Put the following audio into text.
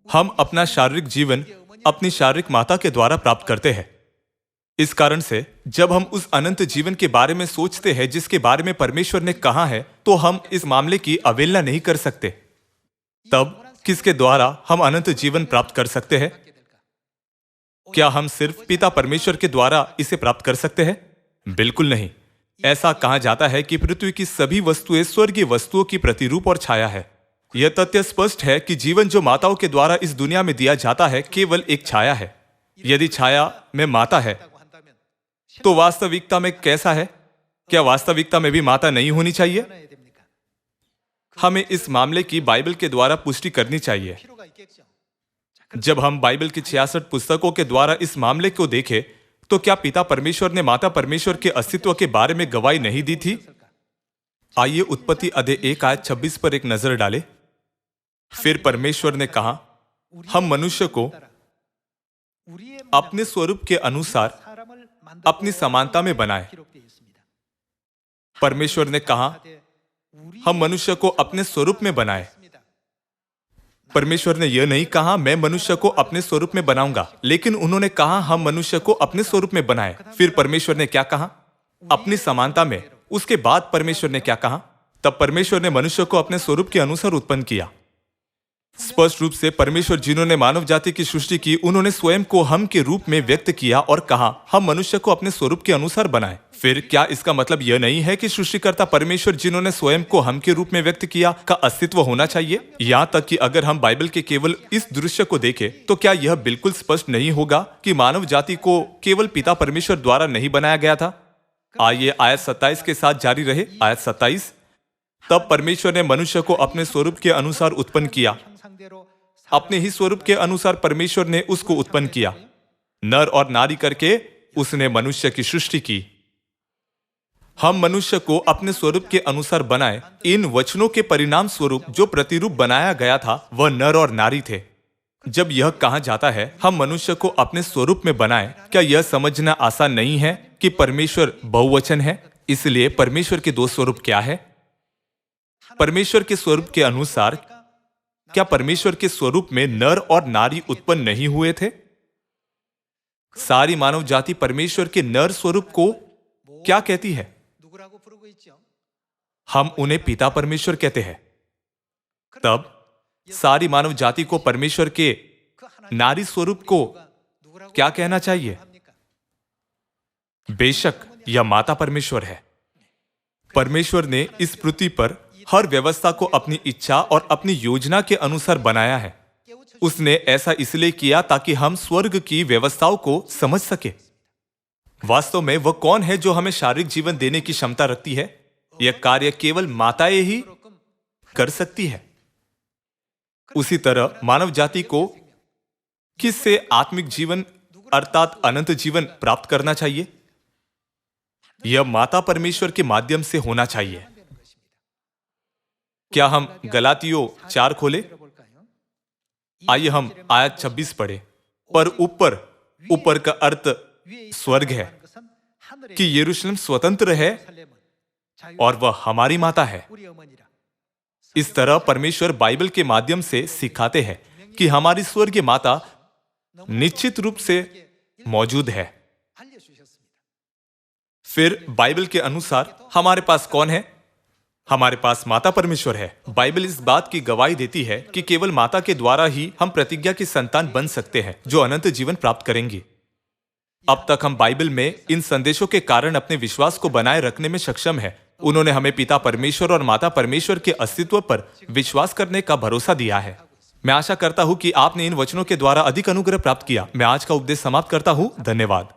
हम अपना शारीरिक जीवन अपनी शारीरिक माता के द्वारा प्राप्त करते हैं। इस कारण से जब हम उस अनंत जीवन के बारे में सोचते हैं जिसके बारे में परमेश्वर ने कहा है, तो हम इस मामले की अवहेलना नहीं कर सकते। तब किसके द्वारा हम अनंत जीवन प्राप्त कर सकते हैं? क्या हम सिर्फ पिता परमेश्वर के द्वारा इसे प्राप्त कर सकते हैं? बिल्कुल नहीं। ऐसा कहा जाता है कि पृथ्वी की सभी वस्तुएं स्वर्गीय वस्तुओं की प्रतिरूप और छाया है। यह तथ्य स्पष्ट है कि जीवन जो माताओं के द्वारा इस दुनिया में दिया जाता है केवल एक छाया है। यदि छाया में माता है तो वास्तविकता में कैसा है? क्या वास्तविकता में भी माता नहीं होनी चाहिए? हमें इस मामले की बाइबल के द्वारा पुष्टि करनी चाहिए। जब हम बाइबल की 66 पुस्तकों के द्वारा इस मामले को देखें, तो क्या पिता परमेश्वर ने माता परमेश्वर के अस्तित्व के बारे में गवाही नहीं दी थी? आइए उत्पत्ति अध्याय 1 आयत 26 पर एक नजर डालें। फिर परमेश्वर ने कहा, हम मनुष्य को अपने स्वरूप के अनुसार अपनी समानता में बनाए। परमेश्वर ने कहा, हम मनुष्य को अपने स्वरूप में बनाए। परमेश्वर ने यह नहीं कहा मैं मनुष्य को अपने स्वरूप में बनाऊंगा, लेकिन उन्होंने कहा हम मनुष्य को अपने स्वरूप में बनाए। फिर परमेश्वर ने क्या कहा? अपनी समानता में। उसके बाद परमेश्वर ने क्या कहा? तब परमेश्वर ने मनुष्य को अपने स्वरूप के अनुसार उत्पन्न किया। स्पष्ट रूप से परमेश्वर जिन्होंने मानव जाति की सृष्टि की, उन्होंने स्वयं को हम के रूप में व्यक्त किया और कहा हम मनुष्य को अपने स्वरूप के अनुसार बनाए। फिर क्या इसका मतलब यह नहीं है कि सृष्टिकर्ता परमेश्वर जिन्होंने स्वयं को हम के रूप में व्यक्त किया का अस्तित्व होना चाहिए? यहाँ तक कि अगर हम बाइबल के केवल इस दृश्य को देखें, तो क्या यह बिल्कुल स्पष्ट नहीं होगा कि मानव जाति को केवल पिता परमेश्वर द्वारा नहीं बनाया गया था? आइए आयत 27 के साथ जारी रहे। आयत 27, तब परमेश्वर ने मनुष्य को अपने स्वरूप के अनुसार उत्पन्न किया, अपने ही स्वरूप के अनुसार परमेश्वर ने उसको उत्पन्न किया, नर और नारी करके उसने मनुष्य की सृष्टि की। हम मनुष्य को अपने स्वरूप के अनुसार बनाए। इन वचनों के परिणाम स्वरूप जो प्रतिरूप बनाया गया था वह नर और नारी थे। जब यह कहा जाता है हम मनुष्य को अपने स्वरूप में बनाए, क्या यह समझना आसान नहीं है कि परमेश्वर बहुवचन है? इसलिए परमेश्वर के दो स्वरूप क्या है? परमेश्वर के स्वरूप के अनुसार क्या परमेश्वर के स्वरूप में नर और नारी उत्पन्न नहीं हुए थे? सारी मानव जाति परमेश्वर के नर स्वरूप को क्या कहती है? हम उन्हें पिता परमेश्वर कहते हैं। तब सारी मानव जाति को परमेश्वर के नारी स्वरूप को क्या कहना चाहिए? बेशक यह माता परमेश्वर है। परमेश्वर ने इस पृथ्वी पर हर व्यवस्था को अपनी इच्छा और अपनी योजना के अनुसार बनाया है। उसने ऐसा इसलिए किया ताकि हम स्वर्ग की व्यवस्थाओं को समझ सके। वास्तव में वह कौन है जो हमें शारीरिक जीवन देने की क्षमता रखती है? यह कार्य केवल माताएं ही कर सकती है। उसी तरह मानव जाति को किससे आत्मिक जीवन अर्थात अनंत जीवन प्राप्त करना चाहिए? यह माता परमेश्वर के माध्यम से होना चाहिए। क्या हम गलातियों 4 खोले? आइए हम आयत 26 पढ़े। पर ऊपर का अर्थ स्वर्ग है कि यरूशलेम स्वतंत्र है और वह हमारी माता है। इस तरह परमेश्वर बाइबल के माध्यम से सिखाते हैं कि हमारी स्वर्गीय माता निश्चित रूप से मौजूद है। फिर बाइबल के अनुसार हमारे पास कौन है? हमारे पास माता परमेश्वर है। बाइबल इस बात की गवाही देती है कि केवल माता के द्वारा ही हम प्रतिज्ञा की संतान बन सकते हैं जो अनंत जीवन प्राप्त करेंगे। अब तक हम बाइबल में इन संदेशों के कारण अपने विश्वास को बनाए रखने में सक्षम हैं। उन्होंने हमें पिता परमेश्वर और माता परमेश्वर के अस्तित्व पर विश्वास करने का भरोसा दिया है। मैं आशा करता हूं कि आपने इन वचनों के द्वारा अधिक अनुग्रह प्राप्त किया। मैं आज का उपदेश समाप्त करता हूं। धन्यवाद।